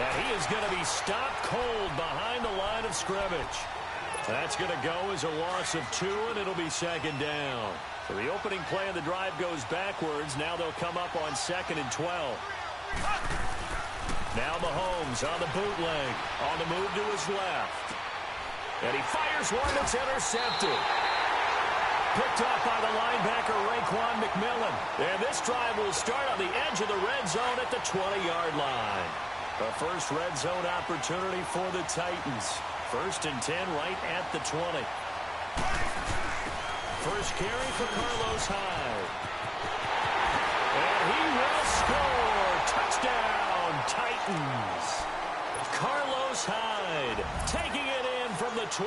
And he is going to be stopped cold behind the line of scrimmage. That's going to go as a loss of 2, and it'll be second down. So the opening play of the drive goes backwards. Now they'll come up on 2nd and 12. Now Mahomes on the bootleg. On the move to his left. And he fires one that's intercepted. Picked off by the linebacker, Raekwon McMillan. And this drive will start on the edge of the red zone at the 20-yard line. The first red zone opportunity for the Titans. 1st and 10 right at the 20. First carry for Carlos Hyde. And he will score. Touchdown, Titans. Carlos Hyde taking it in from the 20.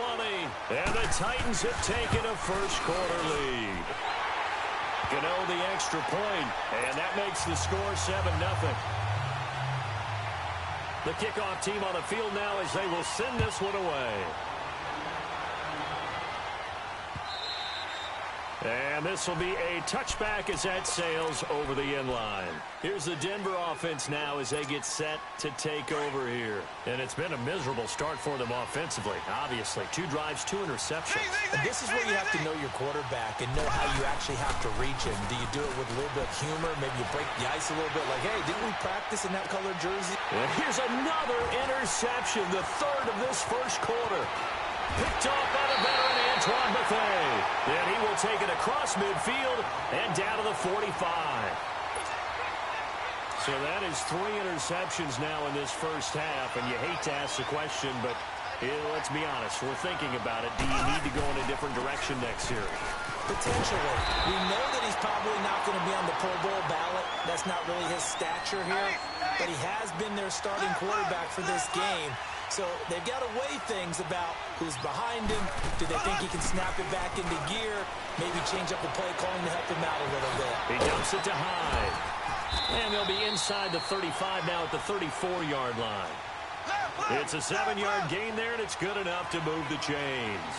And the Titans have taken a first-quarter lead. Gano the extra point, and that makes the score 7-0. The kickoff team on the field now as they will send this one away. And this will be a touchback as that sails over the end line. Here's the Denver offense now as they get set to take over here. And it's been a miserable start for them offensively, obviously. 2 drives, 2 interceptions. And this is where you have to know your quarterback and know how you actually have to reach him. Do you do it with a little bit of humor? Maybe you break the ice a little bit like, hey, didn't we practice in that colored jersey? And here's another interception, the 3rd of this first quarter. Picked off by the veteran Antoine Bethea. And he will take it across midfield and down to the 45. So that is 3 interceptions now in this first half. And you hate to ask the question, but let's be honest. We're thinking about it. Do you need to go in a different direction next year? Potentially. We know that he's probably not going to be on the Pro Bowl ballot. That's not really his stature here. But he has been their starting quarterback for this game. So they've got to weigh things about who's behind him. Do they think he can snap it back into gear? Maybe change up the play calling to help him out a little bit. He dumps it to Hyde. And they'll be inside the 35 now at the 34-yard line. It's a 7-yard gain there, and it's good enough to move the chains.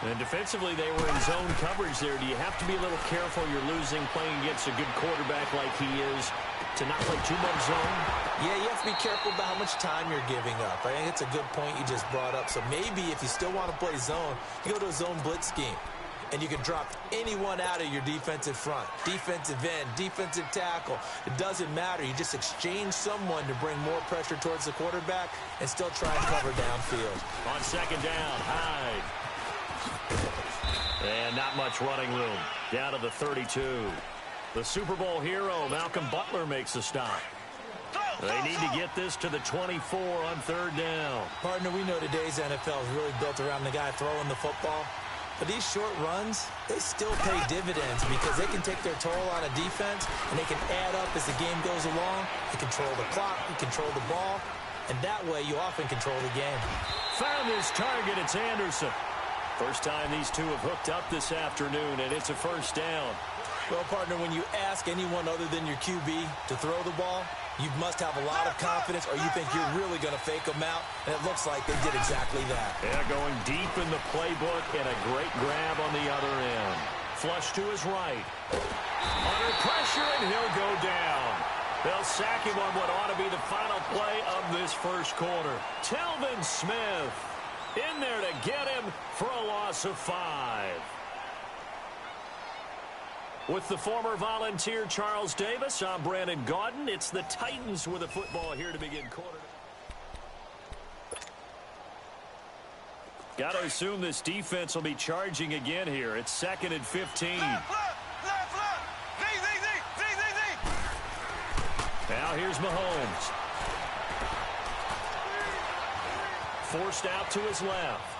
And defensively, they were in zone coverage there. Do you have to be a little careful? You're losing playing against a good quarterback like he is to not play too much zone? Yeah, you have to be careful about how much time you're giving up. I think it's a good point you just brought up. So maybe if you still want to play zone, you go to a zone blitz scheme. And you can drop anyone out of your defensive front. Defensive end, defensive tackle. It doesn't matter. You just exchange someone to bring more pressure towards the quarterback and still try and cover downfield. On second down, Hyde. And not much running room. Down to the 32. The Super Bowl hero, Malcolm Butler, makes a stop. They need to get this to the 24 on 3rd down. Partner, we know today's NFL is really built around the guy throwing the football. But these short runs, they still pay dividends because they can take their toll on a defense and they can add up as the game goes along. You control the clock, you control the ball, and that way you often control the game. Found his target, it's Anderson. First time these two have hooked up this afternoon, and it's a first down. Well, partner, when you ask anyone other than your QB to throw the ball, you must have a lot of confidence or you think you're really going to fake them out, and it looks like they did exactly that. Yeah, going deep in the playbook and a great grab on the other end. Flush to his right. Under pressure, and he'll go down. They'll sack him on what ought to be the final play of this first quarter. Telvin Smith in there to get him for a loss of 5. With the former Volunteer Charles Davis, I'm Brandon Gaudin. It's the Titans with the football here to begin quarter. Got to assume this defense will be charging again here. It's 2nd and 15. Now here's Mahomes. Forced out to his left.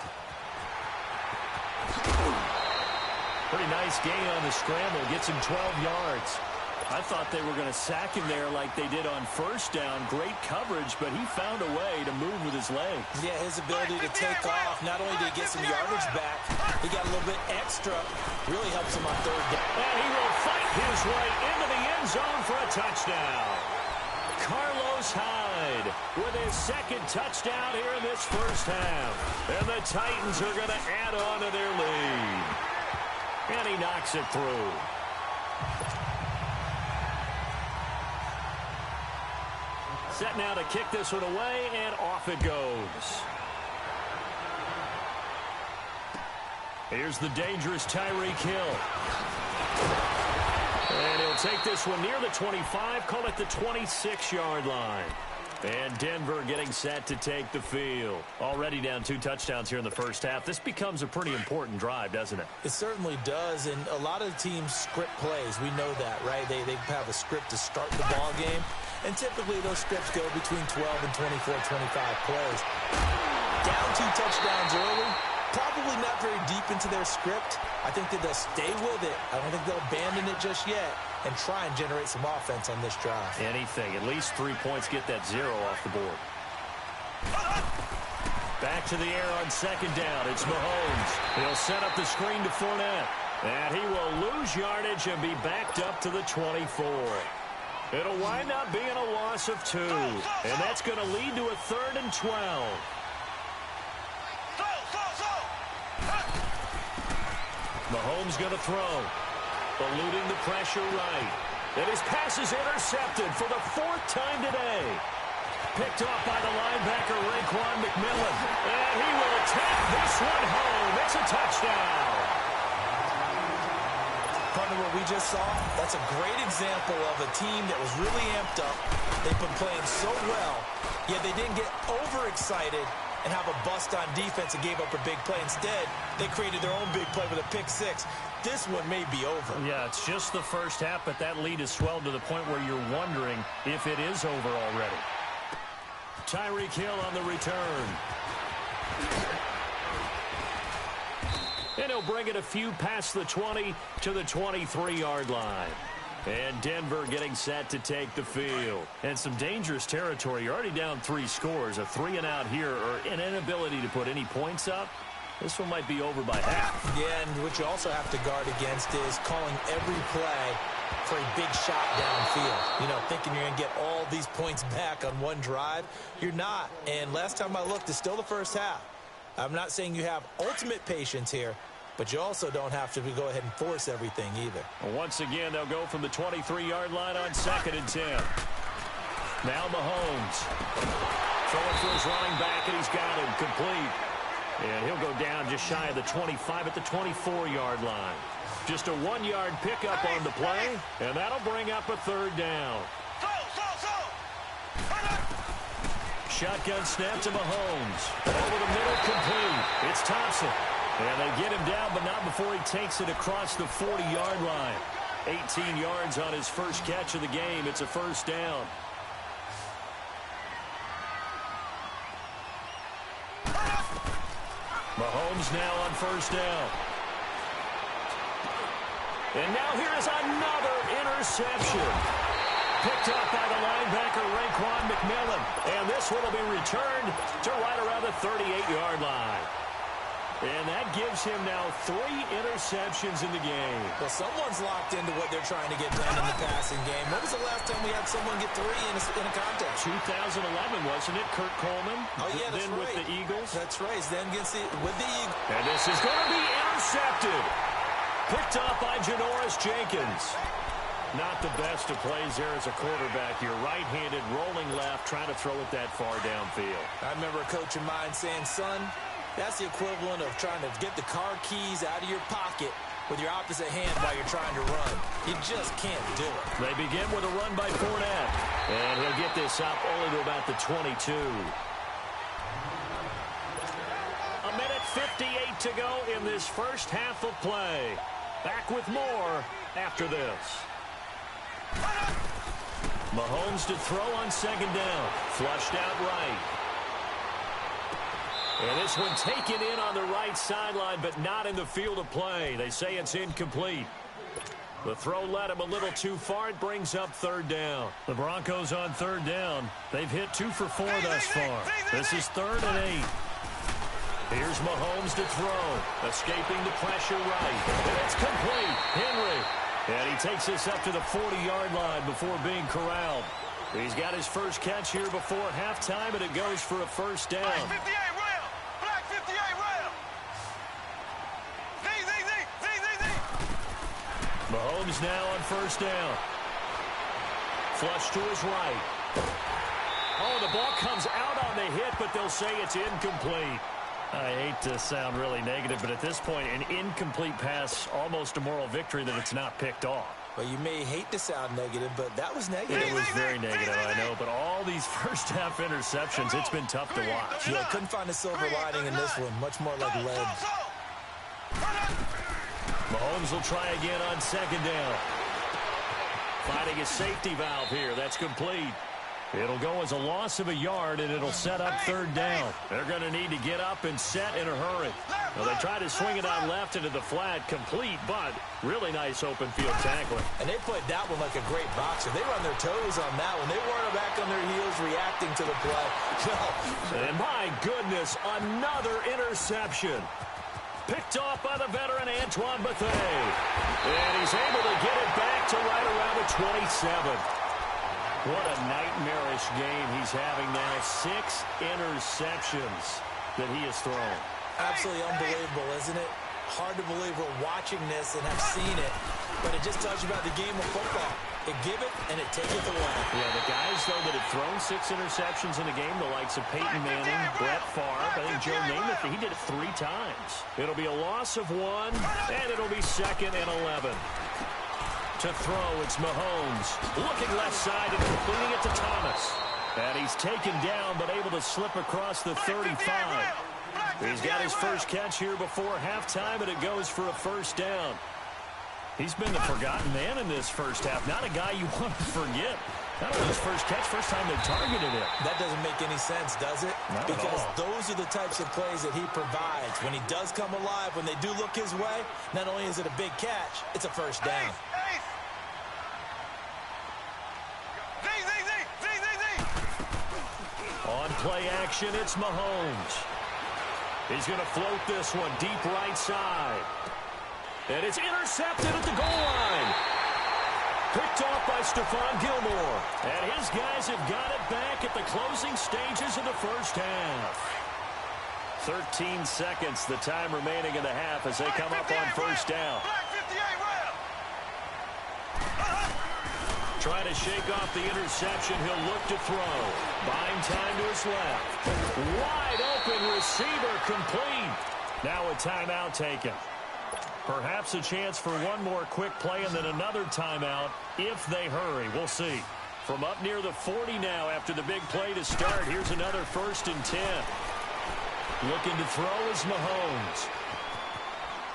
Pretty nice gain on the scramble. Gets him 12 yards. I thought they were going to sack him there like they did on first down. Great coverage, but he found a way to move with his legs. Yeah, his ability to take off. Not only did he get some yardage back, he got a little bit extra. Really helps him on 3rd down. And he will fight his way into the end zone for a touchdown. Carlos Hyde with his 2nd touchdown here in this first half. And the Titans are going to add on to their lead. And he knocks it through. Set now to kick this one away, and off it goes. Here's the dangerous Tyreek Hill. And he'll take this one near the 25, call it the 26-yard line. And Denver getting set to take the field. Already down 2 touchdowns here in the first half. This becomes a pretty important drive, doesn't it? It certainly does, and a lot of teams script plays. We know that, right? They have a script to start the ball game, and typically those scripts go between 12 and 24, 25 plays. Down 2 touchdowns early, probably not very deep into their script. I think that they'll stay with it. I don't think they'll abandon it just yet and try and generate some offense on this drive. Anything. At least 3 points, get that 0 off the board. Back to the air on second down. It's Mahomes. He'll set up the screen to Fournette. And he will lose yardage and be backed up to the 24. It'll wind up being a loss of 2. And that's going to lead to a 3rd and 12. Mahomes going to throw. Eluding the pressure right. And his pass is intercepted for the 4th time today. Picked off by the linebacker, Raekwon McMillan. And he will take this one home. It's a touchdown. Partner, what we just saw, that's a great example of a team that was really amped up. They've been playing so well, yet they didn't get overexcited and have a bust on defense and gave up a big play. Instead, they created their own big play with a pick 6. This one may be over. Yeah, it's just the first half, but that lead has swelled to the point where you're wondering if it is over already. Tyreek Hill on the return. And he'll bring it a few past the 20 to the 23-yard line. And Denver getting set to take the field. And some dangerous territory. You're already down 3 scores. A 3-and-out here, or an inability to put any points up. This one might be over by half. Yeah, and what you also have to guard against is calling every play for a big shot downfield. You know, thinking you're going to get all these points back on one drive. You're not. And last time I looked, it's still the first half. I'm not saying you have ultimate patience here, but you also don't have to go ahead and force everything either. Well, once again, they'll go from the 23-yard line on 2nd and 10. Now Mahomes. Throwing for his running back, and he's got him complete. And he'll go down just shy of the 25 at the 24-yard line. Just a 1-yard pickup on the play, and that'll bring up a 3rd down. Shotgun snap to Mahomes. Over the middle, complete. It's Thompson. And they get him down, but not before he takes it across the 40-yard line. 18 yards on his first catch of the game. It's a 1st down. Mahomes now on 1st down. And now here is another interception. Picked up by the linebacker, Raekwon McMillan. And this one will be returned to right around the 38-yard line. And that gives him now 3 interceptions in the game. Well, someone's locked into what they're trying to get done in the passing game. When was the last time we had someone get 3 in a contest? 2011, wasn't it? Kurt Coleman. Oh, yeah, that's then right. With the Eagles. That's right. Then with the Eagles. And this is going to be intercepted. Picked up by Janoris Jenkins. Not the best of plays there as a quarterback. You're right-handed, rolling left, trying to throw it that far downfield. I remember a coach of mine saying, son, that's the equivalent of trying to get the car keys out of your pocket with your opposite hand while you're trying to run. You just can't do it. They begin with a run by Fournette. And he'll get this up only to about the 22. A minute 58 to go in this first half of play. Back with more after this. Mahomes to throw on 2nd down. Flushed out right. And this one taken in on the right sideline, but not in the field of play. They say it's incomplete. The throw led him a little too far. It brings up 3rd down. The Broncos on 3rd down. They've hit 2 for 4 thus far. This is 3rd and 8. Here's Mahomes to throw. Escaping the pressure right. And it's complete. Henry. And he takes this up to the 40-yard line before being corralled. He's got his first catch here before halftime, and it goes for a 1st down. Black 58 round. Black 58 round. Z. Mahomes now on 1st down. Flush to his right. Oh, the ball comes out on the hit, but they'll say it's incomplete. I hate to sound really negative, but at this point, an incomplete pass, almost a moral victory that it's not picked off. Well, you may hate to sound negative, but that was negative. It was very negative, I know, but all these first-half interceptions, it's been tough to watch. Yeah, couldn't find a silver lining in this one. Much more like lead. Mahomes will try again on second down. Finding a safety valve here. That's complete. It'll go as a loss of a yard, and it'll set up third down. They're going to need to get up and set in a hurry. Well, they try to swing it on left into the flat, complete, but really nice open field tackling. And they played that one like a great boxer. They run their toes on that one. They weren't back on their heels reacting to the play. No. And my goodness, another interception. Picked off by the veteran Antoine Bethea. And he's able to get it back to right around the 27. What a nightmarish game he's having now. 6 interceptions that he has thrown. Absolutely unbelievable, isn't it? Hard to believe we're watching this and have seen it, but it just tells you about the game of football. It give it and it take it away. Yeah, the guys, though, that have thrown 6 interceptions in a game, the likes of Peyton Manning, Brett Favre, I think Joe Namath, he did it 3 times. It'll be a loss of 1, and it'll be 2nd and 11. To throw, it's Mahomes. Looking left side and completing it to Thomas. And he's taken down, but able to slip across the 35. He's got his first catch here before halftime, and it goes for a first down. He's been the forgotten man in this first half. Not a guy you want to forget. Not only his first catch, first time they targeted him. That doesn't make any sense, does it? Not because at all. Those are the types of plays that he provides. When he does come alive, when they do look his way, not only is it a big catch, it's a first down. On play action, it's Mahomes. He's going to float this one deep right side. And it's intercepted at the goal line. Picked off by Stephon Gilmore. And his guys have got it back at the closing stages of the first half. 13 seconds, the time remaining in the half as they come up on first down. Trying to shake off the interception. He'll look to throw. Buying time to his left. Wide open receiver complete. Now a timeout taken. Perhaps a chance for one more quick play and then another timeout if they hurry. We'll see. From up near the 40 now after the big play to start. Here's another 1st and 10. Looking to throw is Mahomes.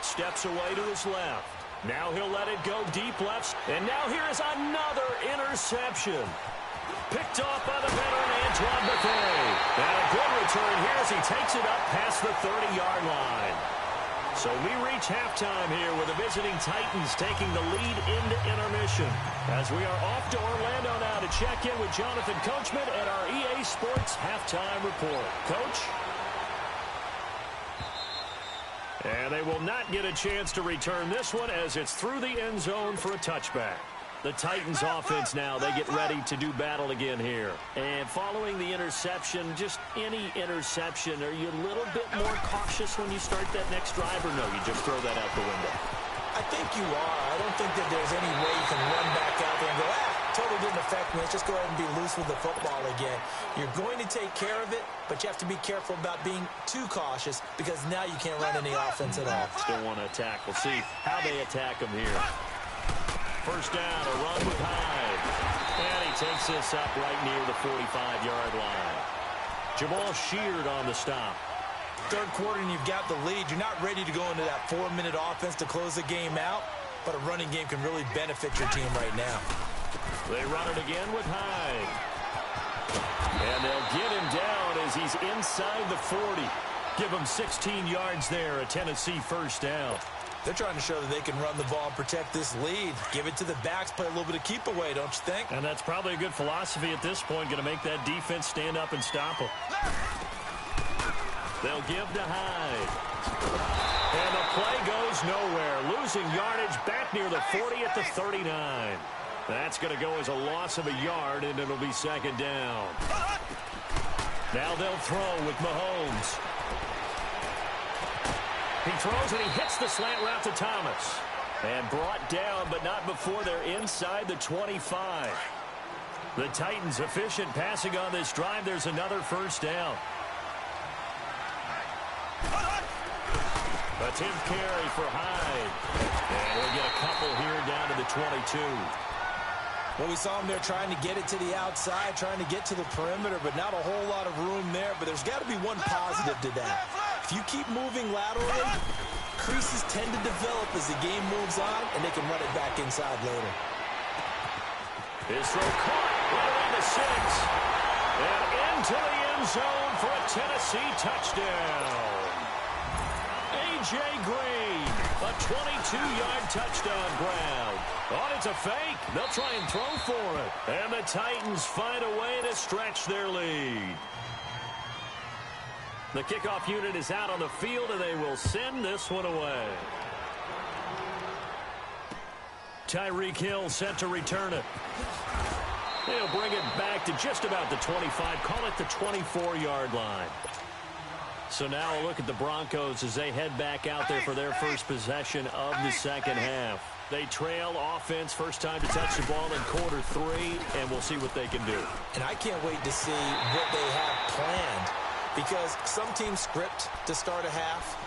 Steps away to his left. Now he'll let it go deep left. And now here is another interception. Picked off by the veteran Antoine Bethea. And a good return here as he takes it up past the 30-yard line. So we reach halftime here with the visiting Titans taking the lead into intermission. As we are off to Orlando now to check in with Jonathan Coachman at our EA Sports Halftime Report. Coach? And they will not get a chance to return this one as it's through the end zone for a touchback. The Titans offense now, they get ready to do battle again here. And following the interception, just any interception, are you a little bit more cautious when you start that next drive, or no, you just throw that out the window? I think you are. I don't think that there's any way you can run back out there and go, totally didn't affect me. Let's just go ahead and be loose with the football again. You're going to take care of it, but you have to be careful about being too cautious because now you can't run any offense at all. Still want to attack. We'll see how they attack them here. First down, a run with Hyde. And he takes this up right near the 45-yard line. Jamal Sheard on the stop. Third quarter and you've got the lead. You're not ready to go into that 4-minute offense to close the game out, but a running game can really benefit your team right now. They run it again with Hyde. And they'll get him down as he's inside the 40. Give him 16 yards there, a Tennessee first down. They're trying to show that they can run the ball and protect this lead. Give it to the backs, play a little bit of keep away, don't you think? And that's probably a good philosophy at this point, going to make that defense stand up and stop them. They'll give to Hyde. And the play goes nowhere. Losing yardage back near the 40 at the 39. That's going to go as a loss of a yard, and it'll be second down. Now they'll throw with Mahomes. He throws and he hits the slant route to Thomas. And brought down, but not before they're inside the 25. The Titans efficient passing on this drive. There's another first down. Attempt carry for Hyde. And we'll get a couple here down to the 22. Well, we saw him there trying to get it to the outside, trying to get to the perimeter, but not a whole lot of room there. But there's got to be one positive to that. If you keep moving laterally, creases tend to develop as the game moves on, and they can run it back inside later. His throw caught right around the 6. And into the end zone for a Tennessee touchdown. A.J. Green, a 22-yard touchdown grab. Oh, it's a fake. They'll try and throw for it. And the Titans find a way to stretch their lead. The kickoff unit is out on the field, and they will send this one away. Tyreek Hill set to return it. They'll bring it back to just about the 25. Call it the 24-yard line. So now a look at the Broncos as they head back out there for their first possession of the second half. They trail offense, first time to touch the ball in quarter 3, and we'll see what they can do. And I can't wait to see what they have planned, because some teams script to start a half.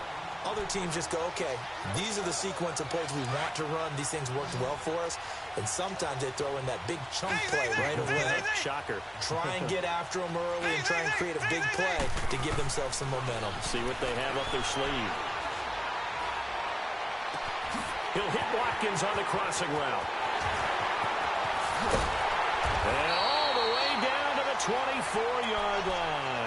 Other teams just go, okay, these are the sequence of plays we want to run. These things worked well for us. And sometimes they throw in that big chunk play right away. Shocker. Try and get after them early and try and create a big play to give themselves some momentum. See what they have up their sleeve. He'll hit Watkins on the crossing route. And all the way down to the 24-yard line.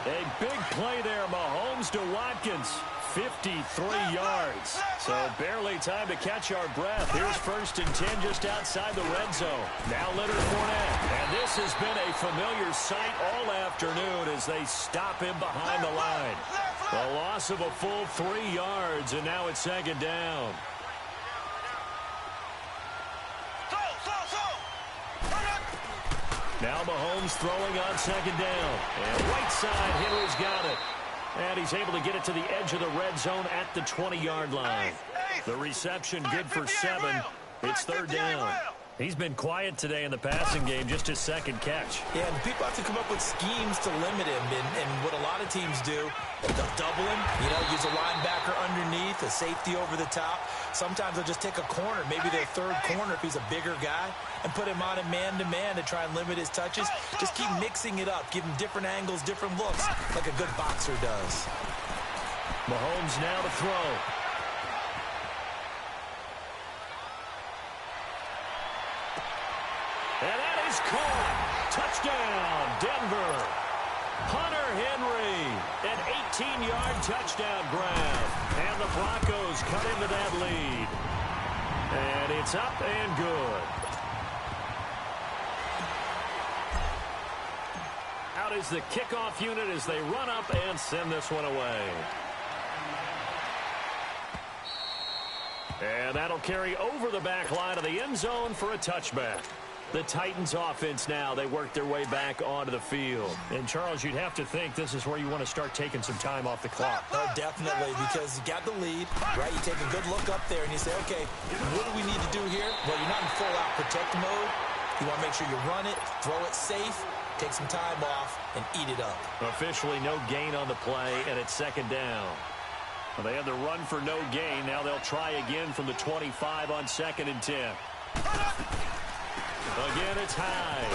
A big play there, Mahomes to Watkins, 53 yards. So barely time to catch our breath. Here's 1st and 10 just outside the red zone. Now Leonard Fournette. And this has been a familiar sight all afternoon as they stop him behind the line. A loss of a full 3 yards, and now it's 2nd down. Now Mahomes throwing on 2nd down. And right side, Henry's got it. And he's able to get it to the edge of the red zone at the 20-yard line. The reception good for 7. It's 3rd down. He's been quiet today in the passing game, just his 2nd catch. Yeah, and people have to come up with schemes to limit him. And what a lot of teams do, they'll double him, use a linebacker underneath, a safety over the top. Sometimes they'll just take a corner, maybe their 3rd corner if he's a bigger guy, and put him on a man-to-man to try and limit his touches. Just keep mixing it up, give him different angles, different looks, like a good boxer does. Mahomes now to throw. And that is caught. Touchdown, Denver. Hunter Henry, an 18-yard touchdown grab. And the Broncos cut into that lead. And it's up and good. Out is the kickoff unit as they run up and send this one away. And that'll carry over the back line of the end zone for a touchback. The Titans offense now, they work their way back onto the field. And, Charles, you'd have to think this is where you want to start taking some time off the clock. Oh, definitely, because you got the lead, right? You take a good look up there and you say, okay, what do we need to do here? Well, you're not in full-out protect mode. You want to make sure you run it, throw it safe, take some time off, and eat it up. Officially no gain on the play, and it's 2nd down. Well, they had the run for no gain. Now they'll try again from the 25 on 2nd and 10. Again, it's Hyde.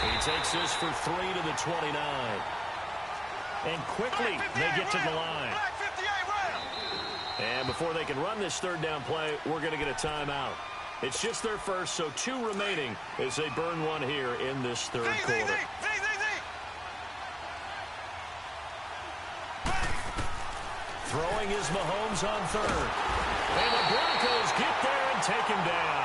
He takes this for 3 to the 29. And quickly, they get to the line. And before they can run this 3rd down play, we're going to get a timeout. It's just their first, so 2 remaining as they burn one here in this 3rd quarter. Throwing is Mahomes on 3rd. And the Broncos get there and take him down.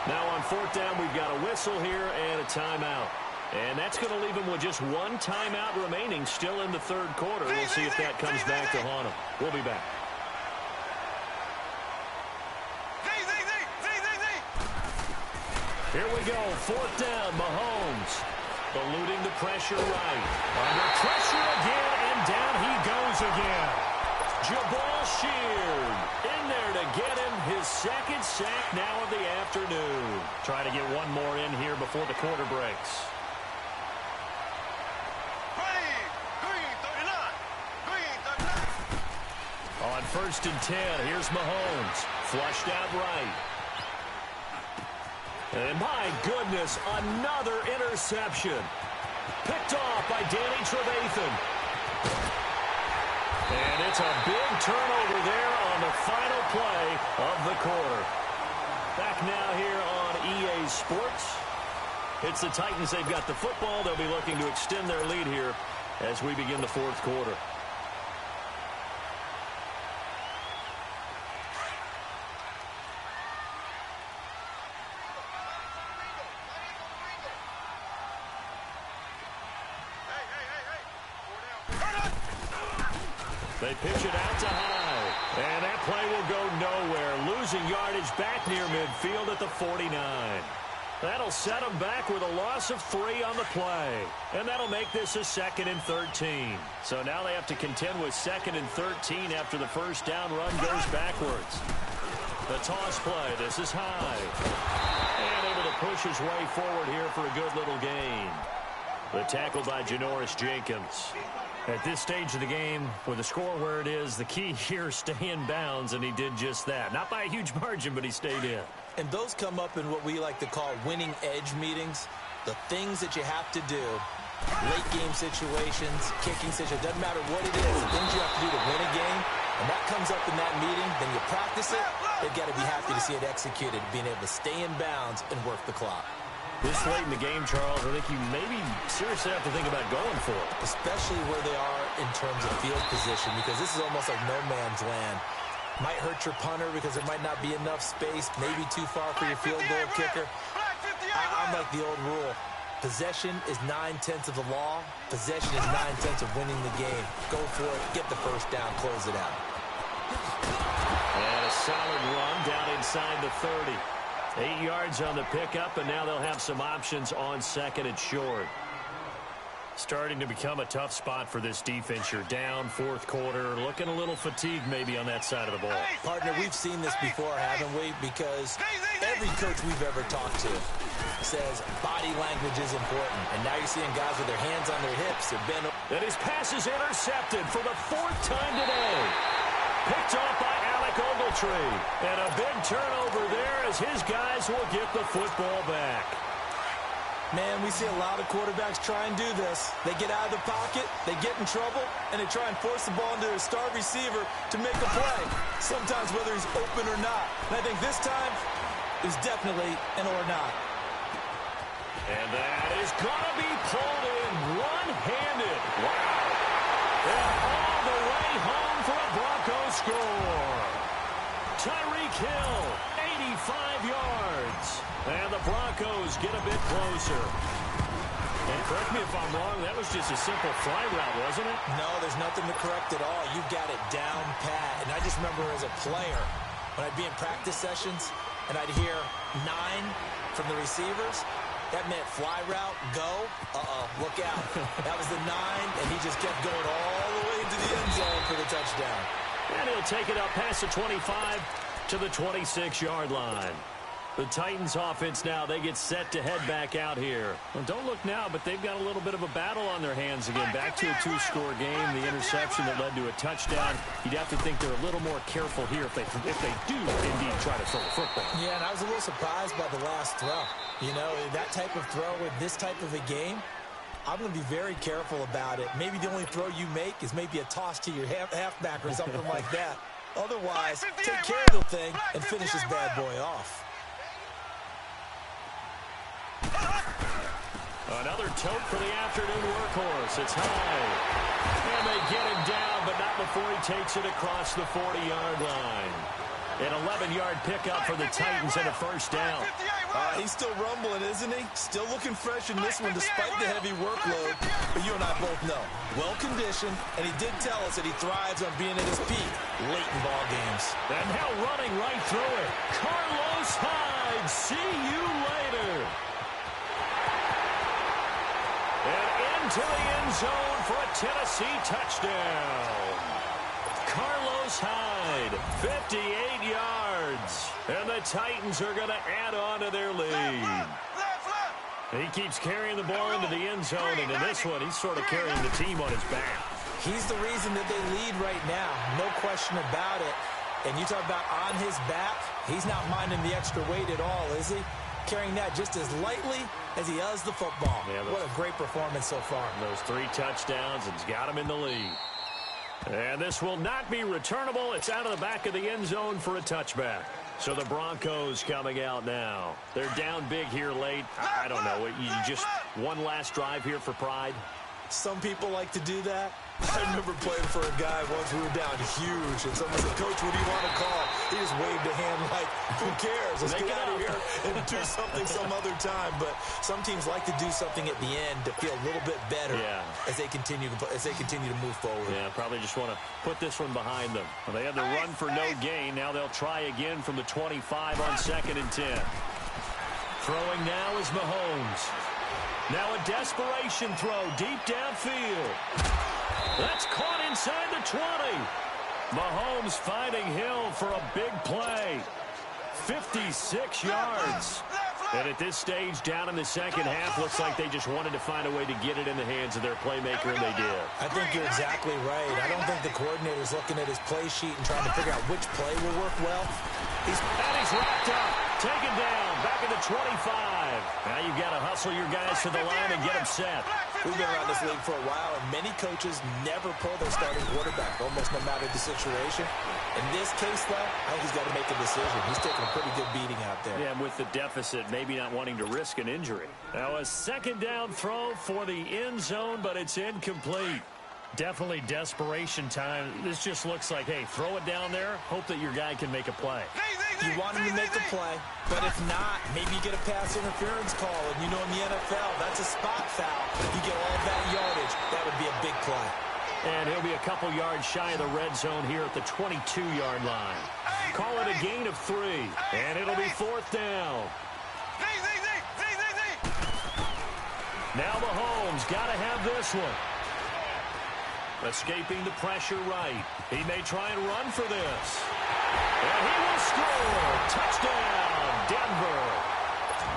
Now on 4th down, we've got a whistle here and a timeout. And that's going to leave him with just 1 timeout remaining still in the 3rd quarter. We'll see if that comes back to haunt him. We'll be back. Here we go, 4th down, Mahomes. Eluding the pressure right. Under pressure again, and down he goes again. Jabal Sheard in there to get him his second sack now of the afternoon. Trying to get one more in here before the quarter breaks. On 1st and 10, here's Mahomes. Flushed out right. And my goodness, another interception. Picked off by Danny Trevathan. And it's a big turnover there on the final play of the quarter. Back now here on EA Sports. It's the Titans. They've got the football. They'll be looking to extend their lead here as we begin the fourth quarter. They pitch it out to High. And that play will go nowhere. Losing yardage back near midfield at the 49. That'll set them back with a loss of 3 on the play. And that'll make this a 2nd and 13. So now they have to contend with 2nd and 13 after the first down run goes backwards. The toss play. This is High. And able to push his way forward here for a good little gain. The tackle by Janoris Jenkins. At this stage of the game, with the score where it is, the key here is stay in bounds, and he did just that. Not by a huge margin, but he stayed in. And those come up in what we like to call winning edge meetings. The things that you have to do, late game situations, kicking situations, doesn't matter what it is, the things you have to do to win a game, and that comes up in that meeting, then you practice it, they've got to be happy to see it executed, being able to stay in bounds and work the clock. This late in the game, Charles, I think you maybe seriously have to think about going for it. Especially where they are in terms of field position, because this is almost like no man's land. Might hurt your punter because there might not be enough space, maybe too far for your field goal kicker. I'm like the old rule. Possession is 9/10 of the law. Possession is 9/10 of winning the game. Go for it, get the first down, close it out. And a solid run down inside the 30. 8 yards on the pickup, and now they'll have some options on 2nd and short. Starting to become a tough spot for this defense. You're down 4th quarter, looking a little fatigued maybe on that side of the ball. Partner, we've seen this before, haven't we? Because every coach we've ever talked to says body language is important. And now you're seeing guys with their hands on their hips. And his pass is intercepted for the 4th time today. Picked off by Alec Ogletree. And a big turnover there as his guys will get the football back. Man, we see a lot of quarterbacks try and do this. They get out of the pocket, they get in trouble, and they try and force the ball into their star receiver to make a play, sometimes whether he's open or not. And I think this time is definitely an or not. And that is going to be pulled in one-handed. Wow. And all the way home for a Broncos score. Tyreek Hill, 85 yards. And the Broncos get a bit closer. And correct me if I'm wrong, that was just a simple fly route, wasn't it? No, there's nothing to correct at all. You've got it down pat. And I just remember as a player, when I'd be in practice sessions, and I'd hear 9 from the receivers, that meant fly route, go, look out. That was the 9, and he just kept going all the way into the end zone for the touchdown. And he'll take it up past the 25 to the 26-yard line. The Titans offense now, they get set to head back out here. Well, don't look now, but they've got a little bit of a battle on their hands again. Back to a 2-score game, the interception that led to a touchdown. You'd have to think they're a little more careful here if they do indeed try to throw the football. Yeah, and I was a little surprised by the last throw. You know, that type of throw with this type of a game, I'm going to be very careful about it. Maybe the only throw you make is maybe a toss to your halfback or something like that. Otherwise, take care of the thing and finish this bad boy off. Another tote for the afternoon workhorse. It's high. And they get him down, but not before he takes it across the 40-yard line. An 11-yard pickup for the Titans and a first down. He's still rumbling, isn't he? Still looking fresh in this one despite the heavy workload. But you and I both know, well-conditioned, and he did tell us that he thrives on being at his peak late in ball games. And now running right through it, Carlos Hyde. See you later. And into the end zone for a Tennessee touchdown. Carlos Hyde, 58 yards. And the Titans are going to add on to their lead. He keeps carrying the ball into the end zone, and in this one, he's sort of carrying the team on his back. He's the reason that they lead right now, no question about it. And you talk about on his back, he's not minding the extra weight at all, is he? Carrying that just as lightly as he does the football. Yeah, what a great performance so far. Those 3 touchdowns, and he's got him in the lead. And this will not be returnable. It's out of the back of the end zone for a touchback. So the Broncos coming out now. They're down big here late. I don't know. You just one last drive here for pride? Some people like to do that. I remember playing for a guy once. We were down huge, and someone said, "Coach, what do you want to call?" He just waved a hand like, "Who cares? Let's get out of here and do something some other time." But some teams like to do something at the end to feel a little bit better as they continue to move forward. Yeah, probably just want to put this one behind them. Well, they had the run for no gain. Now they'll try again from the 25 on 2nd and 10. Throwing now is Mahomes. Now a desperation throw deep downfield. That's caught inside the 20. Mahomes finding Hill for a big play. 56 yards. And at this stage, down in the second half, looks like they just wanted to find a way to get it in the hands of their playmaker, and they did. I think you're exactly right. I don't think the coordinator's looking at his play sheet and trying to figure out which play will work well. He's wrapped up, taken down, back at the 25. Now you've got to hustle your guys to the line and get them set. We've been around this league for a while, and many coaches never pull their starting quarterback, almost no matter the situation. In this case, though, I think he's got to make a decision. He's taking a pretty good beating out there. Yeah, with the deficit, maybe not wanting to risk an injury. Now a 2nd down throw for the end zone, but it's incomplete. Definitely desperation time. This just looks like, hey, throw it down there, hope that your guy can make a play. You want him to make a play, but if not, maybe you get a pass interference call, and you know in the NFL, that's a spot foul. You get all of that yardage. That would be a big play. And he'll be a couple yards shy of the red zone here at the 22-yard line. Call it a gain of 3, and it'll be 4th down. Now Mahomes got to have this one. Escaping the pressure right. He may try and run for this. And he will score. Touchdown, Denver.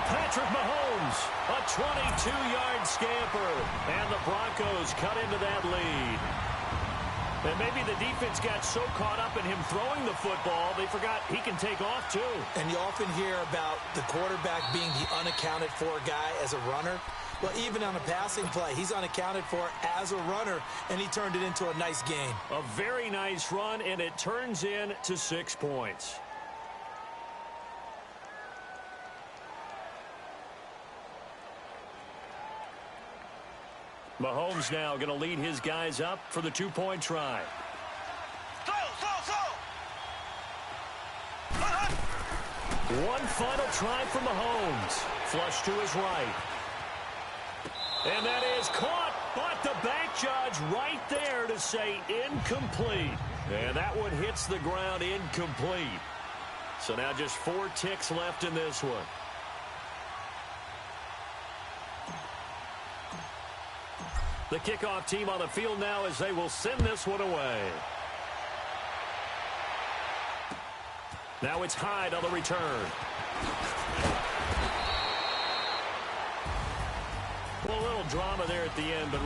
Patrick Mahomes, a 22-yard scamper. And the Broncos cut into that lead. And maybe the defense got so caught up in him throwing the football, they forgot he can take off too. And you often hear about the quarterback being the unaccounted for guy as a runner. Well, even on a passing play, he's unaccounted for as a runner, and he turned it into a nice gain. A very nice run, and it turns into 6 points. Mahomes now going to lead his guys up for the 2-point try. One final try for Mahomes. Flush to his right. And that is caught, but the bank judge right there to say incomplete. And that one hits the ground incomplete. So now just 4 ticks left in this one. The kickoff team on the field now as they will send this one away. Now it's Hyde on the return. Well, a little drama there at the end, but